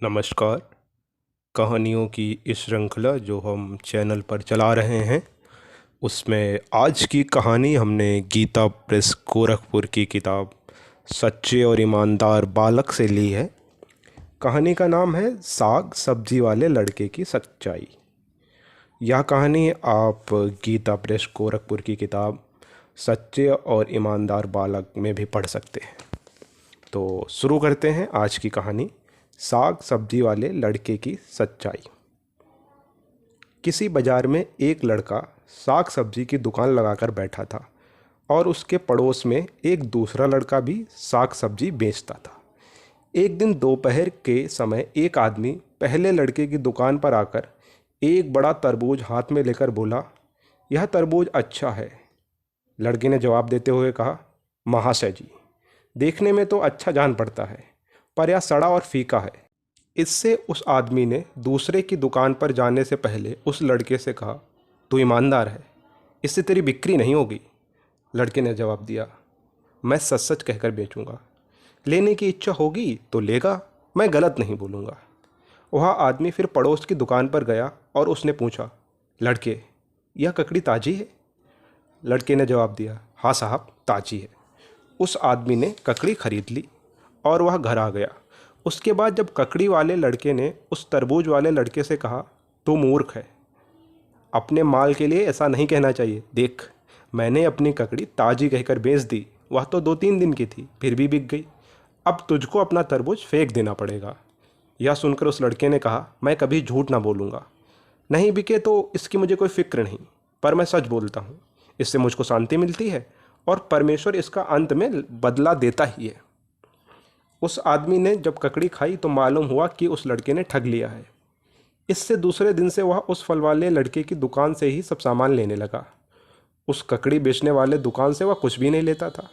नमस्कार। कहानियों की इस श्रृंखला जो हम चैनल पर चला रहे हैं उसमें आज की कहानी हमने गीता प्रेस गोरखपुर की किताब सच्चे और ईमानदार बालक से ली है। कहानी का नाम है साग सब्जी वाले लड़के की सच्चाई। यह कहानी आप गीता प्रेस गोरखपुर की किताब सच्चे और ईमानदार बालक में भी पढ़ सकते हैं। तो शुरू करते हैं आज की कहानी साग सब्जी वाले लड़के की सच्चाई। किसी बाजार में एक लड़का साग सब्जी की दुकान लगाकर बैठा था और उसके पड़ोस में एक दूसरा लड़का भी साग सब्जी बेचता था। एक दिन दोपहर के समय एक आदमी पहले लड़के की दुकान पर आकर एक बड़ा तरबूज हाथ में लेकर बोला, यह तरबूज अच्छा है। लड़के ने जवाब देते हुए कहा, महाशय जी, देखने में तो अच्छा जान पड़ता है, पर यह सड़ा और फीका है। इससे उस आदमी ने दूसरे की दुकान पर जाने से पहले उस लड़के से कहा, तू ईमानदार है, इससे तेरी बिक्री नहीं होगी। लड़के ने जवाब दिया, मैं सच सच कहकर बेचूंगा, लेने की इच्छा होगी तो लेगा, मैं गलत नहीं बोलूँगा। वह आदमी फिर पड़ोस की दुकान पर गया और उसने पूछा, लड़के, यह ककड़ी ताज़ी है? लड़के ने जवाब दिया, हाँ साहब, ताज़ी है। उस आदमी ने ककड़ी खरीद ली और वह घर आ गया। उसके बाद जब ककड़ी वाले लड़के ने उस तरबूज वाले लड़के से कहा, तू मूर्ख है, अपने माल के लिए ऐसा नहीं कहना चाहिए। देख, मैंने अपनी ककड़ी ताज़ी कहकर बेच दी, वह तो 2-3 दिन की थी, फिर भी बिक गई। अब तुझको अपना तरबूज फेंक देना पड़ेगा। यह सुनकर उस लड़के ने कहा, मैं कभी झूठ ना बोलूँगा, नहीं बिके तो इसकी मुझे कोई फिक्र नहीं, पर मैं सच बोलता हूँ, इससे मुझको शांति मिलती है और परमेश्वर इसका अंत में बदला देता ही है। उस आदमी ने जब ककड़ी खाई तो मालूम हुआ कि उस लड़के ने ठग लिया है। इससे दूसरे दिन से वह उस फल वाले लड़के की दुकान से ही सब सामान लेने लगा। उस ककड़ी बेचने वाले दुकान से वह कुछ भी नहीं लेता था।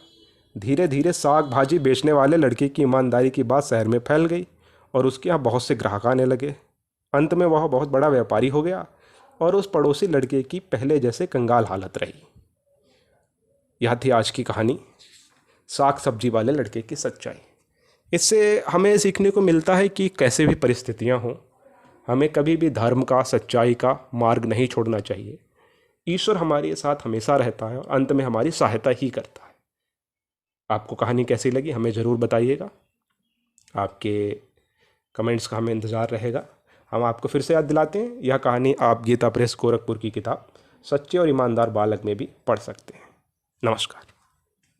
धीरे धीरे साग भाजी बेचने वाले लड़के की ईमानदारी की बात शहर में फैल गई और उसके यहाँ बहुत से ग्राहक आने लगे। अंत में वह बहुत बड़ा व्यापारी हो गया और उस पड़ोसी लड़के की पहले जैसे कंगाल हालत रही। यह थी आज की कहानी, साग सब्जी वाले लड़के की सच्चाई। इससे हमें सीखने को मिलता है कि कैसे भी परिस्थितियां हों, हमें कभी भी धर्म का, सच्चाई का मार्ग नहीं छोड़ना चाहिए। ईश्वर हमारे साथ हमेशा रहता है और अंत में हमारी सहायता ही करता है। आपको कहानी कैसी लगी हमें ज़रूर बताइएगा। आपके कमेंट्स का हमें इंतज़ार रहेगा। हम आपको फिर से याद दिलाते हैं, यह कहानी आप गीता प्रेस गोरखपुर की किताब सच्चे और ईमानदार बालक में भी पढ़ सकते हैं। नमस्कार।